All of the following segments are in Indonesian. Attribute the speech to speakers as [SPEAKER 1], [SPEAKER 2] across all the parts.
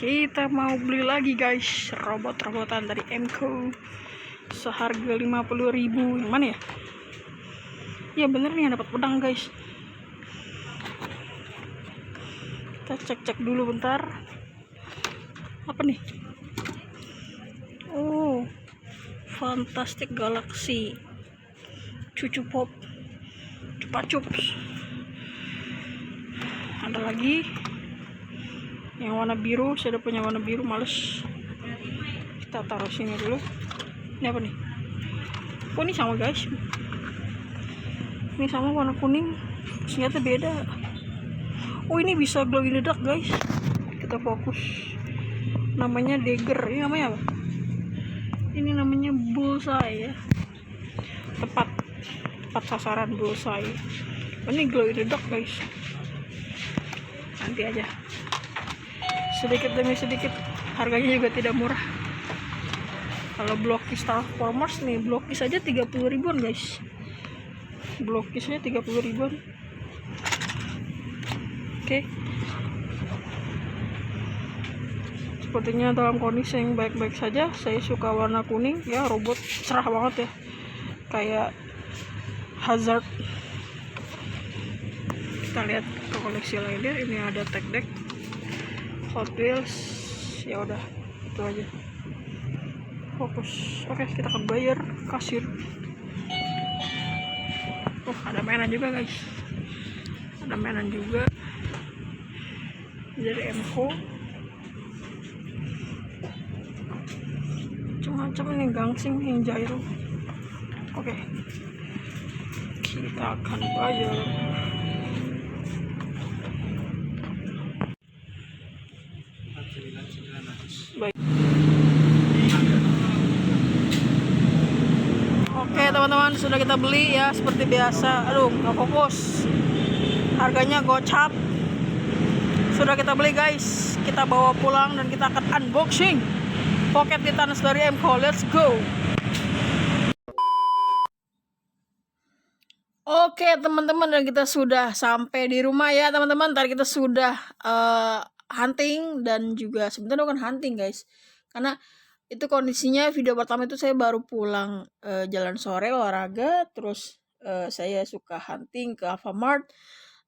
[SPEAKER 1] Kita mau beli lagi guys, robot-robotan dari Emco seharga 50.000. Yang mana ya? Ya bener nih, dapat pedang guys. Kita cek-cek dulu bentar. Apa nih? Oh, Fantastic Galaxy Cucu Pop Cupa Cups. Ada lagi yang warna biru. Saya udah punya warna biru, males. Kita taruh sini dulu. Ini apa nih? Oh, ini sama guys. Ini sama warna kuning, ternyata beda. Oh, ini bisa glow in the dark guys. Kita fokus. Namanya Dagger. Ini namanya apa? Ini namanya Bullseye ya. Tepat sasaran Bullseye. Ini glow in the dark guys. Nanti aja. Sedikit demi sedikit. Harganya juga tidak murah. Kalau Blockies Transformers nih, Blockies aja 30.000-an guys. Blockiesnya 30.000-an. Oke. Sepertinya dalam kondisi yang baik-baik saja. Saya suka warna kuning ya, robot cerah banget ya, kayak Hazard. Kita lihat ke koleksi lainnya. Ini ada Tech Deck, Hot Wheels. Ya udah, itu aja. Fokus. Oke, kita ke bayar kasir. Oh, ada mainan juga guys. Ada mainan juga dari Emco. Macam-macam nih, gangsing, yang gyro. Oke, kita akan bayar. Baik. Oke teman-teman, sudah kita beli ya, seperti biasa. Aduh, nggak fokus. Harganya gocap. Sudah kita beli guys. Kita bawa pulang dan kita akan unboxing Pocket Titans dari Emco. Let's go. Oke teman-teman, dan kita sudah sampai di rumah ya teman-teman. Tadi kita sudah hunting, dan juga sebenarnya bukan hunting guys, karena itu kondisinya video pertama itu saya baru pulang jalan sore olahraga, terus saya suka hunting ke Alfamart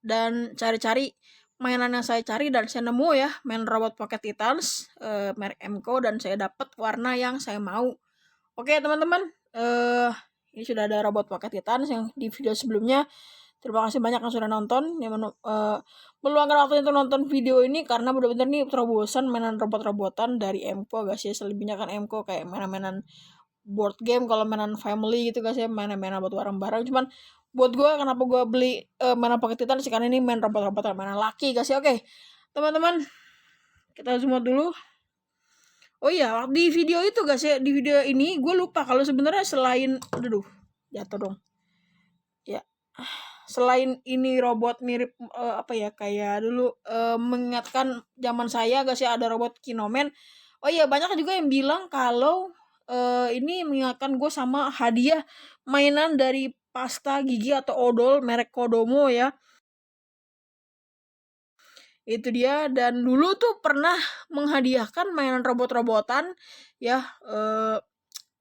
[SPEAKER 1] dan cari-cari mainan yang saya cari, dan saya nemu ya main robot Pocket Titans merek Emco, dan saya dapat warna yang saya mau. Oke teman-teman, ini sudah ada robot Pocket Titans yang di video sebelumnya. Terima kasih banyak yang sudah nonton, yang meluangkan waktu untuk nonton video ini, karena benar-benar nih terobosan mainan robot-robotan dari Emco guys ya. Selebihnya kan Emco kayak mainan-mainan board game, kalau mainan family gitu guys ya, mainan-mainan buat bareng-bareng. Cuman buat gue, kenapa gue beli mainan Pocket Titans, karena ini main robot-robotan, mainan laki guys ya. Oke teman-teman, kita zoom out dulu. Oh iya, di video itu guys ya, di video ini gue lupa kalau sebenarnya selain, aduh jatuh dong ya, selain ini robot mirip apa ya, kayak dulu mengingatkan zaman saya guys ya, ada robot Kinoman. Oh iya, banyak juga yang bilang kalau ini mengingatkan gue sama hadiah mainan dari pasta gigi atau odol merek Kodomo ya. Itu dia, dan dulu tuh pernah menghadiahkan mainan robot-robotan ya,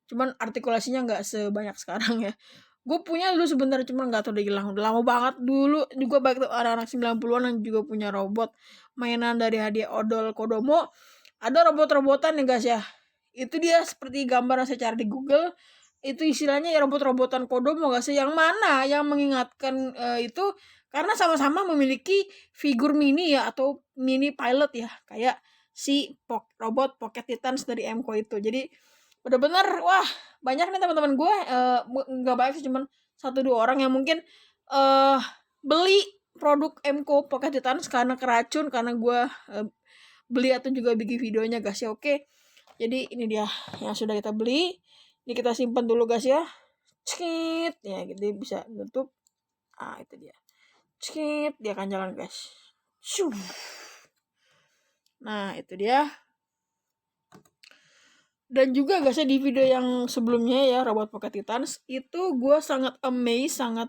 [SPEAKER 1] cuman artikulasinya nggak sebanyak sekarang ya. Gue punya dulu sebentar, cuman nggak tahu udah hilang, udah lama banget. Dulu juga baik tuh anak-anak 90-an yang juga punya robot mainan dari hadiah odol Kodomo. Ada robot-robotan ya guys ya. Itu dia seperti gambar yang saya cari di Google. Itu istilahnya ya robot-robotan Kodomo guys ya. Yang mana yang mengingatkan itu karena sama-sama memiliki figur mini ya, atau mini pilot ya, kayak si robot Pocket Titans dari Emco itu. Jadi bener-bener wah, banyak nih teman-teman gue, nggak banyak sih, cuman 1-2 orang yang mungkin beli produk Emco Pocket Titans karena keracun, karena gue beli atau juga bikin videonya guys ya. Oke, jadi ini dia yang sudah kita beli. Ini kita simpan dulu guys ya. Cekit ya, gitu bisa tutup. Itu dia. Cekit, dia akan jalan guys. Shoo. Nah itu dia. Dan juga guys ya, di video yang sebelumnya ya, robot Pocket Titans itu gue sangat amazed, sangat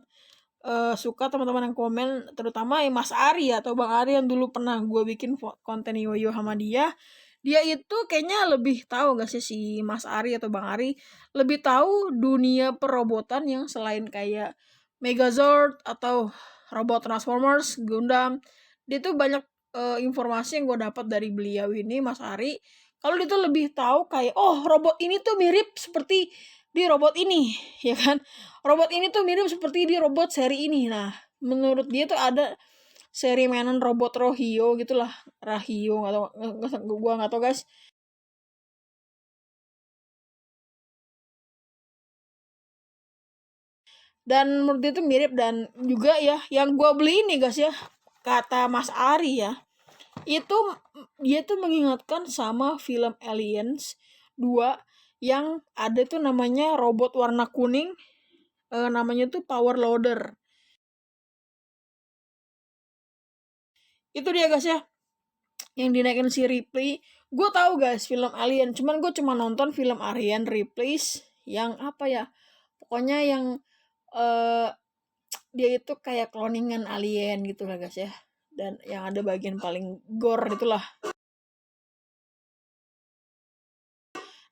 [SPEAKER 1] suka teman-teman yang komen, terutama Mas Ari atau Bang Ari yang dulu pernah gue bikin konten yoyo sama dia. Dia itu kayaknya lebih tahu gak sih, si Mas Ari atau Bang Ari lebih tahu dunia perobotan yang selain kayak Megazord atau robot Transformers, Gundam. Dia tuh banyak informasi yang gue dapat dari beliau ini, Mas Ari. Kalau dia tuh lebih tahu kayak, oh robot ini tuh mirip seperti di robot ini, ya kan? Robot ini tuh mirip seperti di robot seri ini. Nah, menurut dia tuh ada seri mainan robot Rohio gitulah, Rahio atau gua nggak tahu guys. Dan menurut dia tuh mirip, dan juga ya yang gua beli ini guys ya, kata Mas Ari ya, itu dia tuh mengingatkan sama film Aliens 2 yang ada tuh namanya robot warna kuning, namanya tuh Power Loader. Itu dia guys ya, yang dinaikin si Ripley. Gue tahu guys film Alien, cuman gue cuma nonton film Alien Replace yang apa ya, pokoknya yang eh dia itu kayak cloningan alien gitu lah guys ya, dan yang ada bagian paling gore itulah.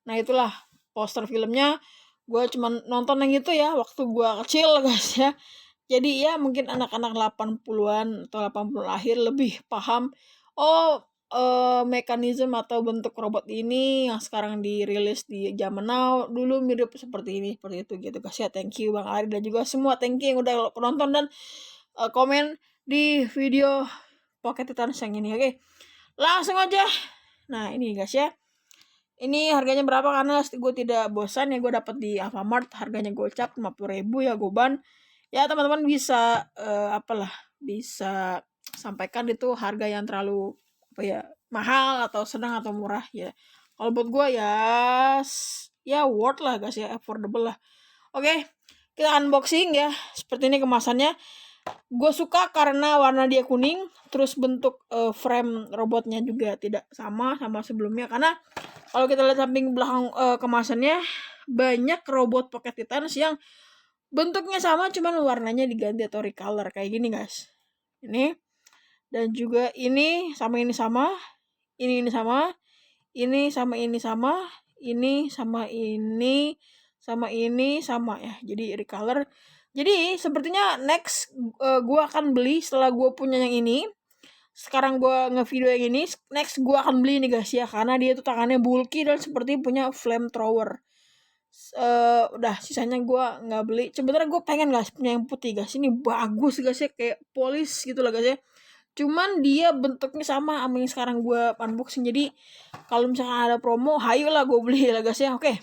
[SPEAKER 1] Nah itulah poster filmnya. Gue cuma nonton yang itu ya waktu gue kecil guys ya. Jadi ya mungkin anak-anak 80-an atau 80 lahir lebih paham, oh mekanisme atau bentuk robot ini yang sekarang dirilis di zaman now dulu mirip seperti ini, seperti itu gitu guys ya. Thank you Bang Ari dan juga semua thank you yang udah penonton dan komen di video Pocket Titans yang ini. Oke, langsung aja. Nah ini guys ya, ini harganya berapa karena gue tidak bosan ya, gue dapat di Alfamart, harganya gocap 50.000 ya goban. Ya teman-teman bisa apalah, bisa sampaikan itu harga yang terlalu apa ya, mahal atau sedang atau murah ya. Kalau buat gue ya ya worth lah guys ya, affordable lah. Oke, kita unboxing ya. Seperti ini kemasannya. Gue suka karena warna dia kuning, terus bentuk frame robotnya juga tidak sama sebelumnya. Karena kalau kita lihat samping belakang kemasannya, banyak robot Pocket Titans yang bentuknya sama cuman warnanya diganti atau recolor kayak gini guys. Ini dan juga ini sama, ini sama, ini sama, ini sama, ini sama, ini sama, ini sama, ini sama ya. Jadi recolor. Jadi sepertinya next gue akan beli setelah gue punya yang ini. Sekarang gue ngevideo yang ini, next gue akan beli nih guys ya, karena dia tuh tangannya bulky dan seperti punya flamethrower. Udah sisanya gue nggak beli. Sebenarnya gue pengen guys punya yang putih guys, ini bagus guys ya, kayak polis gitu lah guys ya. Cuman dia bentuknya sama yang sekarang gue unboxing. Jadi kalau misalkan ada promo, hayo lah gue beli lah guys ya. Oke,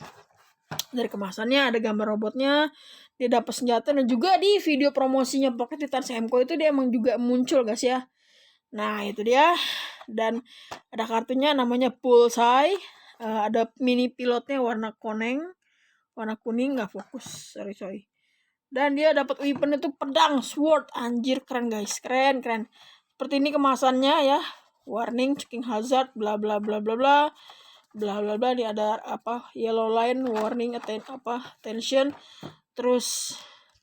[SPEAKER 1] dari kemasannya ada gambar robotnya, dia dapat senjata, dan juga di video promosinya Pocket Titans Emco itu dia emang juga muncul guys ya. Nah itu dia, dan ada kartunya namanya Pulsai, ada mini pilotnya warna kuning, nggak fokus, sorry. Dan dia dapat weapon itu pedang sword, anjir keren guys, keren. Seperti ini kemasannya ya, warning checking hazard bla bla bla bla bla bla bla bla. Ini ada apa, yellow line warning attention. Terus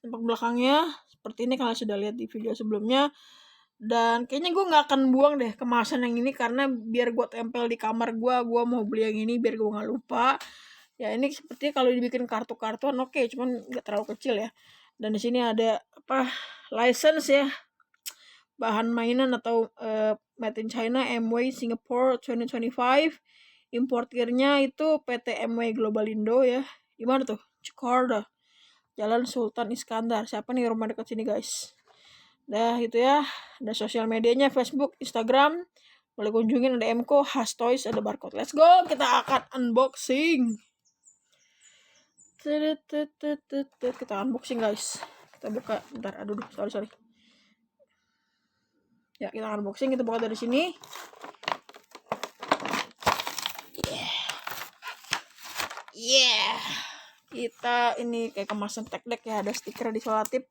[SPEAKER 1] tampak belakangnya seperti ini, kalian sudah lihat di video sebelumnya. Dan kayaknya gue nggak akan buang deh kemasan yang ini, karena biar gue tempel di kamar gue mau beli yang ini biar gue nggak lupa ya. Ini seperti kalau dibikin kartu-kartuan oke, cuman nggak terlalu kecil ya. Dan di sini ada apa, license ya, bahan mainan atau made in China, MW Singapore 2025. Importirnya itu PT MW Globalindo ya. Di mana tuh? Jakarta, Jalan Sultan Iskandar. Siapa nih rumah dekat sini guys? Nah itu ya, ada sosial medianya Facebook, Instagram, boleh kunjungin, ada Mco, Has Toys, ada barcode. Let's go, kita akan unboxing. Kita unboxing guys. Kita buka, bentar, aduh, sorry. Ya kita unboxing, kita buka dari sini. Yeah. Kita ini kayak kemasan tag deck ya, ada stiker di selotip.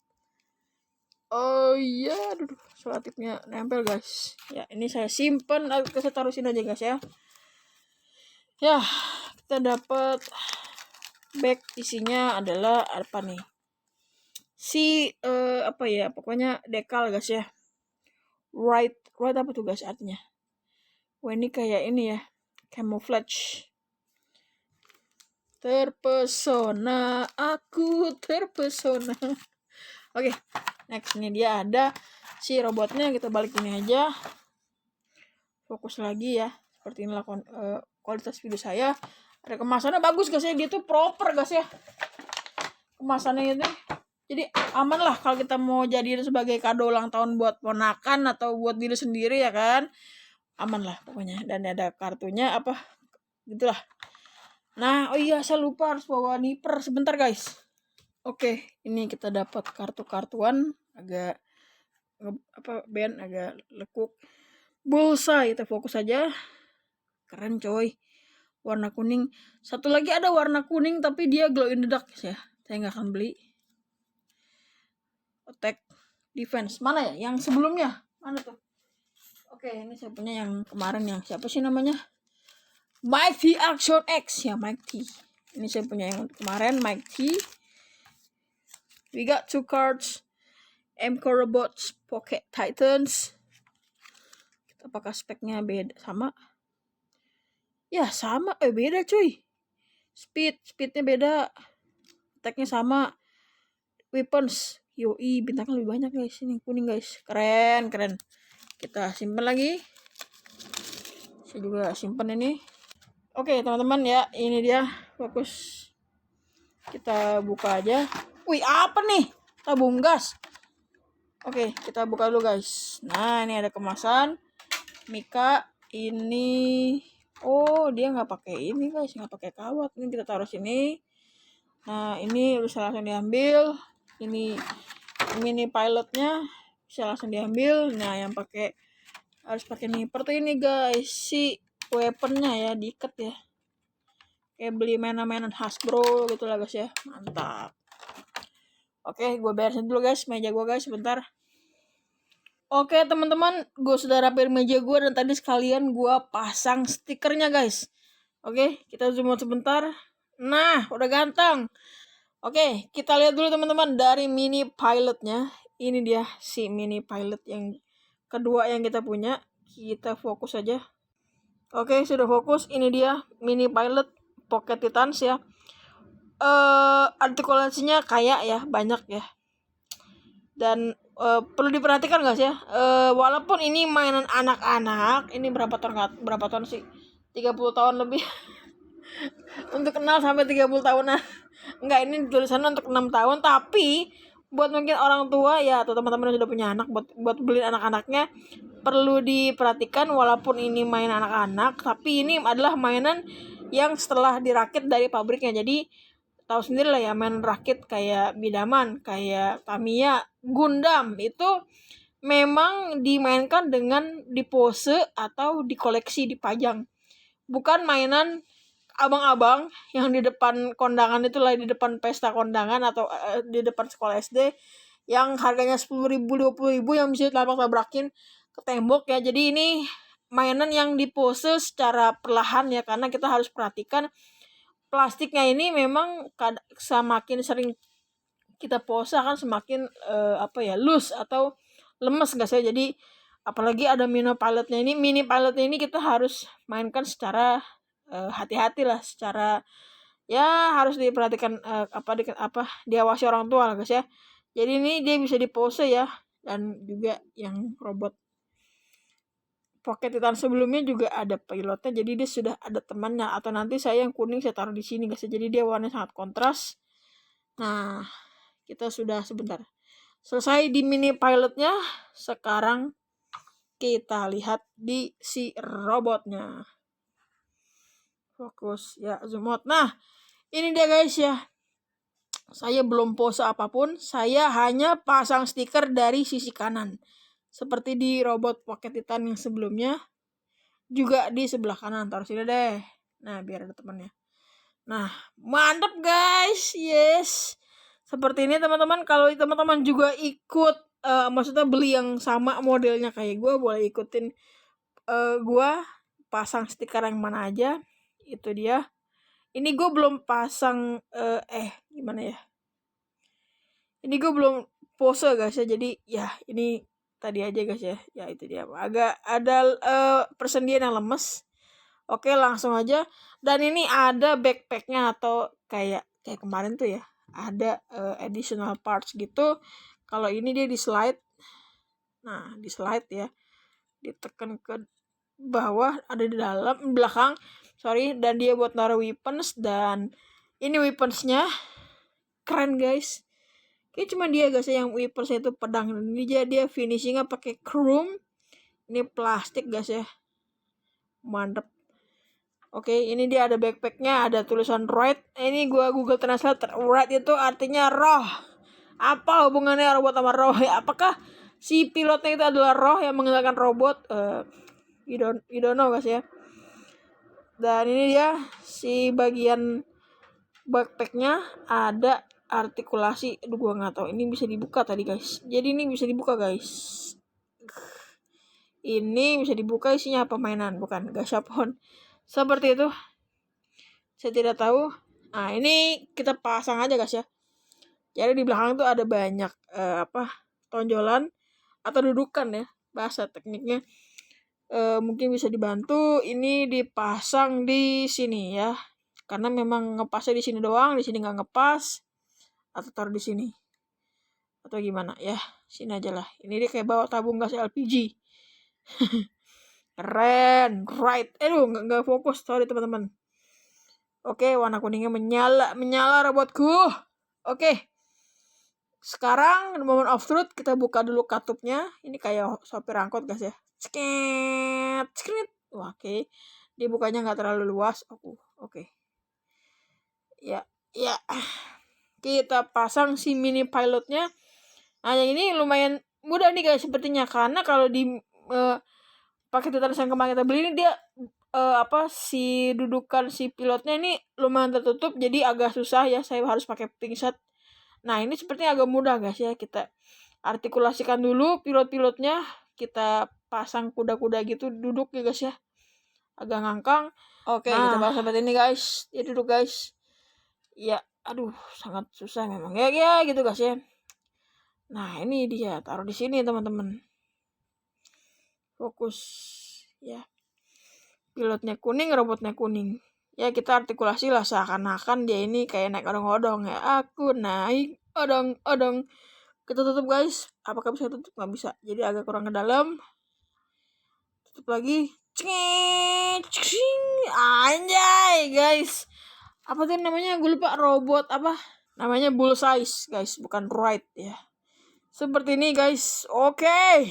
[SPEAKER 1] Oh iya, aduh, selotipnya nempel guys. Ya ini saya simpen, saya taruh sini aja guys ya. Ya, kita dapat bag, isinya adalah apa nih? Apa ya? Pokoknya dekal guys ya. Right apa tuh guys artinya? Wah ini kayak ini ya. camouflage. Terpesona, aku terpesona. Oke, next ini dia ada si robotnya. Kita balik ini aja. Fokus lagi ya. Seperti inilah kualitas video saya. Ada kemasannya bagus guys ya. Dia tuh proper guys ya. Kemasannya itu. Jadi aman lah kalau kita mau jadiin sebagai kado ulang tahun buat ponakan atau buat diri sendiri ya kan. Aman lah pokoknya. Dan ada kartunya apa gitulah. Nah, oh iya saya lupa harus bawa niper sebentar guys. Oke, ini kita dapat kartu-kartuan agak band agak lekuk. Bullseye, kita fokus aja. Keren coy. Warna kuning. Satu lagi ada warna kuning tapi dia glow in the dark ya. Saya nggak akan beli. Attack, defense. Mana ya? Yang sebelumnya. Mana tuh? Oke, ini saya punya yang kemarin yang siapa sih namanya? Mighty Action X ya, Mighty. Ini saya punya yang kemarin, Mighty. We got 2 cards. MCO Robots Pocket Titans. Apakah speknya beda sama? Ya sama, beda cuy. Speednya beda. Attacknya sama. Weapons, yoi bintangnya lebih banyak guys. Ini kuning guys, keren. Kita simpan lagi. Saya juga simpan ini. Oke teman-teman ya, ini dia fokus. Kita buka aja. Wih apa nih? Tabung gas. Oke kita buka dulu guys. Nah ini ada kemasan. Mika ini. Oh dia nggak pakai ini guys, nggak pakai kawat. Ini kita taruh sini. Nah ini bisa langsung diambil. Ini mini pilotnya bisa langsung diambil. Nah yang harus pakai niper tuh ini guys, si weaponnya ya diikat ya. Kayak beli mainan Hasbro gitu lah guys ya. Mantap. Oke, gue beresin dulu guys meja gue guys sebentar. Oke teman-teman, gue sudah rapiin meja gue dan tadi sekalian gue pasang stikernya guys. Oke, kita zoom out sebentar. Nah, udah ganteng. Oke, kita lihat dulu teman-teman dari mini pilotnya. Ini dia si mini pilot yang kedua yang kita punya. Kita fokus aja. Oke, sudah fokus. Ini dia mini pilot Pocket Titans ya. Artikulasinya kayak ya, banyak ya. Dan perlu diperhatikan guys ya. Walaupun ini mainan anak-anak, ini berapa tahun sih? 30 tahun lebih. Untuk kenal sampai 30 tahunan. Enggak, ini tulisannya untuk 6 tahun, tapi buat mungkin orang tua ya atau teman-teman yang sudah punya anak buat beli anak-anaknya perlu diperhatikan. Walaupun ini main anak-anak, tapi ini adalah mainan yang setelah dirakit dari pabriknya. Jadi tahu sendiri lah ya, main rakit kayak Bidaman, kayak Tamiya, Gundam itu memang dimainkan dengan dipose atau dikoleksi, dipajang. Bukan mainan abang-abang yang di depan kondangan itu lah, di depan pesta kondangan atau di depan sekolah SD yang harganya 10.000, 20.000 yang bisa tabrak-tabrakin ke tembok ya. Jadi ini mainan yang dipose secara perlahan ya, karena kita harus perhatikan plastiknya ini memang semakin sering kita pose akan semakin loose atau lemes guys ya. Jadi apalagi ada mini pilotnya ini kita harus mainkan secara hati-hati lah, secara ya harus diperhatikan diawasi orang tua lah guys ya. Jadi ini dia bisa dipose ya, dan juga yang robot Pocket Titan sebelumnya juga ada pilotnya, jadi dia sudah ada temannya. Atau nanti saya yang kuning saya taruh di sini guys, jadi dia warnanya sangat kontras. Nah kita sudah sebentar selesai di mini pilotnya. Sekarang kita lihat di si robotnya. Fokus ya, zoom out. Nah ini dia guys ya, saya belum pose apapun, saya hanya pasang stiker dari sisi kanan seperti di robot Pocket Titan yang sebelumnya. Juga di sebelah kanan, taruh sini deh. Nah biar ada temannya. Nah mantap guys, yes. Seperti ini teman-teman. Kalau teman-teman juga ikut maksudnya beli yang sama modelnya kayak gue, boleh ikutin gue pasang stiker yang mana aja. Itu dia. Ini gue belum pasang gimana ya, ini gue belum pose guys ya. Jadi ya ini tadi aja guys ya. Ya itu dia, agak ada persendian yang lemes. Oke, langsung aja. Dan ini ada backpacknya atau kayak kemarin tuh ya, ada additional parts gitu. Kalau ini dia di slide. Nah, di slide ya, ditekan ke bawah, ada di dalam belakang, sorry, dan dia buat naruh weapons. Dan ini weaponsnya keren guys. Kayak cuma dia guys yang weaponsnya itu pedang. Ini dia finishingnya pakai chrome. Ini plastik guys ya, mantep. Oke, ini dia ada backpacknya, ada tulisan right. Ini gua Google Translate. Right itu artinya roh. Apa hubungannya robot sama roh? Ya, apakah si pilotnya itu adalah roh yang mengendalikan robot? You don't know guys ya. Dan ini dia si bagian backpacknya ada artikulasi. Aduh, gua nggak tahu. Ini bisa dibuka tadi guys. Jadi ini bisa dibuka guys. Ini bisa dibuka, isinya apa, mainan? Bukan, gashapon. Seperti itu. Saya tidak tahu. Nah, ini kita pasang aja guys ya. Jadi di belakang tuh ada banyak tonjolan atau dudukan ya, bahasa tekniknya. Mungkin bisa dibantu. Ini dipasang di sini ya. Karena memang ngepasnya di sini doang, di sini nggak ngepas. Atau taruh di sini. Atau gimana ya? Sini aja lah. Ini dia kayak bawa tabung gas LPG. Keren, right. Nggak fokus, sorry teman-teman. Oke, warna kuningnya menyala robotku. Oke. Sekarang moment of truth, kita buka dulu katupnya. Ini kayak sopir angkot guys ya. Skrit. Oke. Dia bukanya nggak terlalu luas. Oke. Ya. Kita pasang si mini pilotnya. Nah, yang ini lumayan mudah nih guys sepertinya, karena kalau di pakai titanis yang kemarin kita beli ini dia si dudukan si pilotnya ini lumayan tertutup, jadi agak susah ya, saya harus pakai pinset. Nah, ini sepertinya agak mudah guys ya. Kita artikulasikan dulu pilot-pilotnya, kita pasang kuda-kuda gitu duduk ya guys ya, agak ngangkang. Oke, kita pasang seperti ini guys. Ya duduk guys. Ya, aduh, sangat susah memang ya gitu guys ya. Nah, ini dia, taruh di sini teman-teman. Fokus ya. Pilotnya kuning, robotnya kuning. Ya, kita artikulasi lah seakan-akan dia ini kayak naik odong-odong ya. Aku naik odong-odong. Kita tutup guys. Apakah bisa tutup? Nggak bisa. Jadi agak kurang ke dalam. Tutup lagi. Anjay guys. Apa tuh namanya? Gue lupa, robot apa? Namanya bullseye guys, bukan right ya. Seperti ini guys. Oke.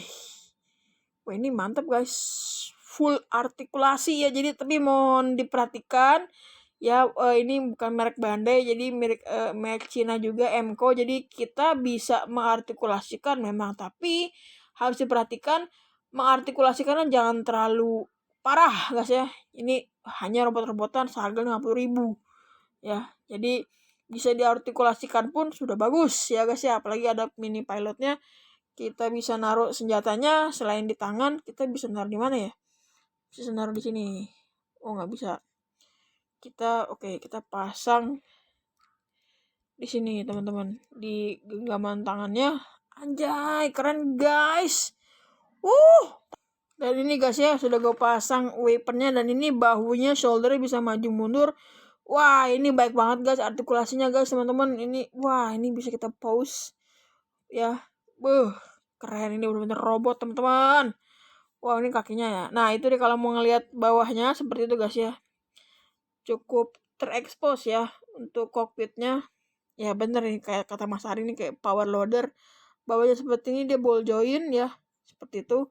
[SPEAKER 1] Wah, ini mantap guys. Full artikulasi ya. Jadi tapi mohon diperhatikan ya, ini bukan merek Bandai, jadi merek Cina juga, Emco. Jadi kita bisa mengartikulasikan memang, tapi harus diperhatikan mengartikulasikannya jangan terlalu parah guys ya. Ini hanya robot-robotan seharga 50.000 ya. Jadi bisa diartikulasikan pun sudah bagus ya guys ya. Apalagi ada mini pilotnya, kita bisa naruh senjatanya selain di tangan. Kita bisa naruh di mana ya? Bisa naruh di sini. Oh, nggak bisa. Kita pasang di sini teman-teman, di genggaman tangannya. Anjay, keren guys. Dan ini guys ya, sudah gue pasang weaponnya, dan ini bahunya, shouldernya bisa maju mundur. Wah, ini baik banget guys artikulasinya guys teman-teman. Ini bisa kita pause ya. Keren, ini benar-benar robot teman-teman. Wah, ini kakinya ya. Nah, itu deh kalau mau ngelihat bawahnya seperti itu guys ya. Cukup terekspos ya untuk kokpitnya. Ya bener nih, kayak kata Mas Ari ini kayak power loader. Bawahnya seperti ini, dia ball joint ya. Seperti itu.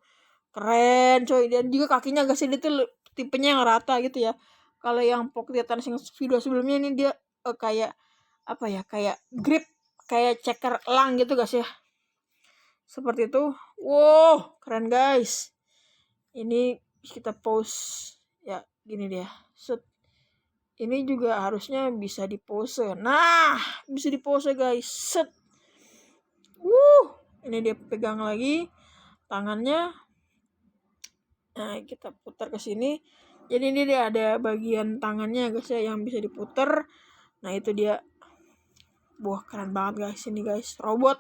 [SPEAKER 1] Keren coy. Dan juga kakinya guys, ini tuh tipenya yang rata gitu ya. Kalau yang Pocket Titanis yang video sebelumnya ini dia kayak apa ya? Kayak grip, kayak ceker elang gitu guys ya. Seperti itu. Wow, keren guys. Ini kita pause ya, gini dia. Set. Ini juga harusnya bisa dipose. Nah, bisa dipose guys. Set. Ini dia pegang lagi tangannya. Nah, kita putar ke sini. Jadi ini dia ada bagian tangannya guys ya yang bisa diputar. Nah, itu dia. Wah, keren banget guys ini guys. Robot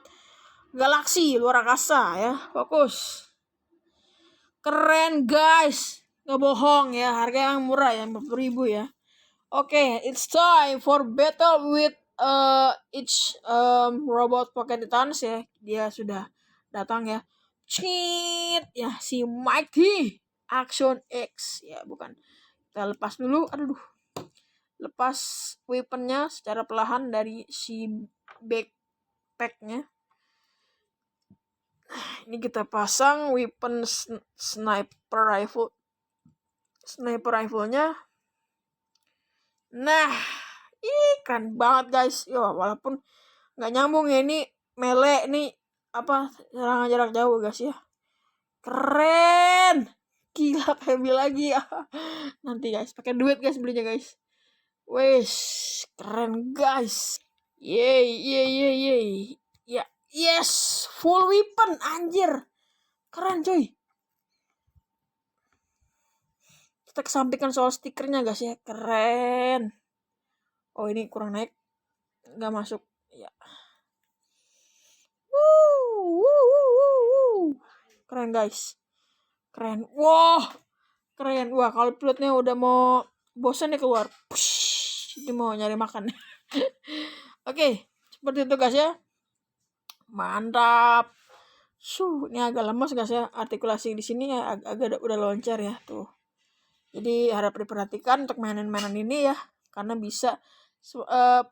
[SPEAKER 1] galaksi luar angkasa ya. Fokus. Keren guys. Nggak bohong ya, harga yang murah ya, 40.000 ya. Oke, it's time for battle with each robot Pocket Titans ya. Dia sudah datang ya. Cheat ya, si Mighty Action X ya, bukan. Kita lepas dulu, aduh. Lepas weaponnya secara perlahan dari si backpacknya. Ini kita pasang weapon sniper rifle-nya. Nah, keren banget guys. Ya walaupun nggak nyambung ya, ini melee, ini apa, serangan jarak jauh guys ya. Keren, gila, kayak lagi ya. Nanti guys pakai duit guys belinya guys. Wes, keren guys. Yeay. Ya, yes, full weapon anjir. Keren coy. Kita kesampingkan soal stikernya guys ya. Keren. Oh, ini kurang naik. Nggak masuk. Ya. Keren guys. Keren. Wah. Keren. Wah, kalau pilotnya udah mau bosan ya keluar. Dia mau nyari makan. Oke, seperti itu guys ya. Mantap. Ini agak lemas guys ya. Artikulasi di sini ya agak udah loncat ya tuh. Jadi harap diperhatikan untuk mainan-mainan ini ya, karena bisa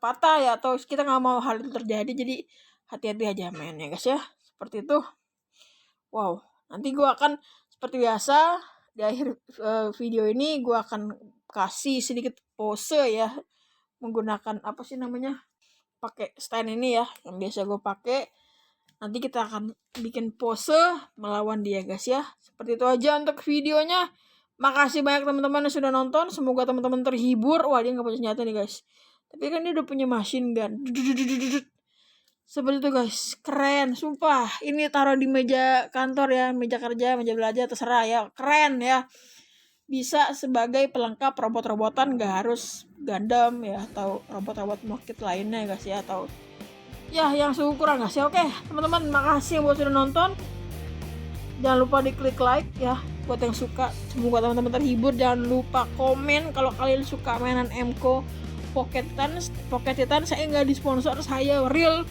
[SPEAKER 1] patah ya, atau kita nggak mau hal itu terjadi. Jadi hati-hati aja mainnya guys ya. Seperti itu. Wow. Nanti gue akan seperti biasa di akhir video ini gue akan kasih sedikit pose ya, menggunakan apa sih namanya, pakai stand ini ya yang biasa gue pakai. Nanti kita akan bikin pose melawan dia guys ya. Seperti itu aja untuk videonya. Makasih banyak teman-teman yang sudah nonton. Semoga teman-teman terhibur. Wah, dia nggak punya senjata nih guys, tapi kan dia udah punya machine gun. Seperti itu guys. Keren sumpah. Ini taruh di meja kantor ya, meja kerja, meja belajar, terserah ya. Keren ya. Bisa sebagai pelengkap robot-robotan, gak harus Gundam ya, atau robot-robot Pocket lainnya guys ya, atau ya yang seukuran guys ya. Oke teman-teman, makasih buat sudah nonton. Jangan lupa diklik like ya buat yang suka. Semoga teman-teman terhibur. Jangan lupa komen kalau kalian suka mainan Emco Pocket Titans. Saya nggak disponsor, saya real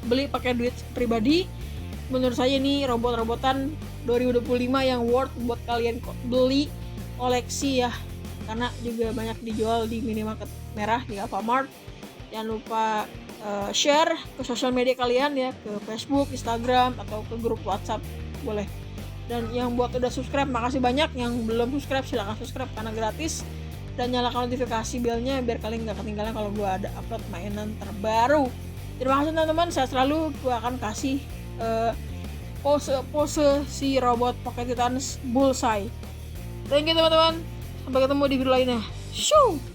[SPEAKER 1] beli pakai duit pribadi. Menurut saya ini robot-robotan 2025 yang worth buat kalian beli, koleksi ya, karena juga banyak dijual di minimarket merah di Alfamart. Jangan lupa share ke sosial media kalian ya, ke Facebook, Instagram, atau ke grup WhatsApp boleh. Dan yang buat udah subscribe, makasih banyak. Yang belum subscribe, silahkan subscribe karena gratis. Dan nyalakan notifikasi belnya biar kalian gak ketinggalan kalau gue ada upload mainan terbaru. Terima kasih teman-teman, saya selalu gue akan kasih pose si robot Pocket Titans Bullseye. Thank you teman-teman, sampai ketemu di video lainnya. Shoo!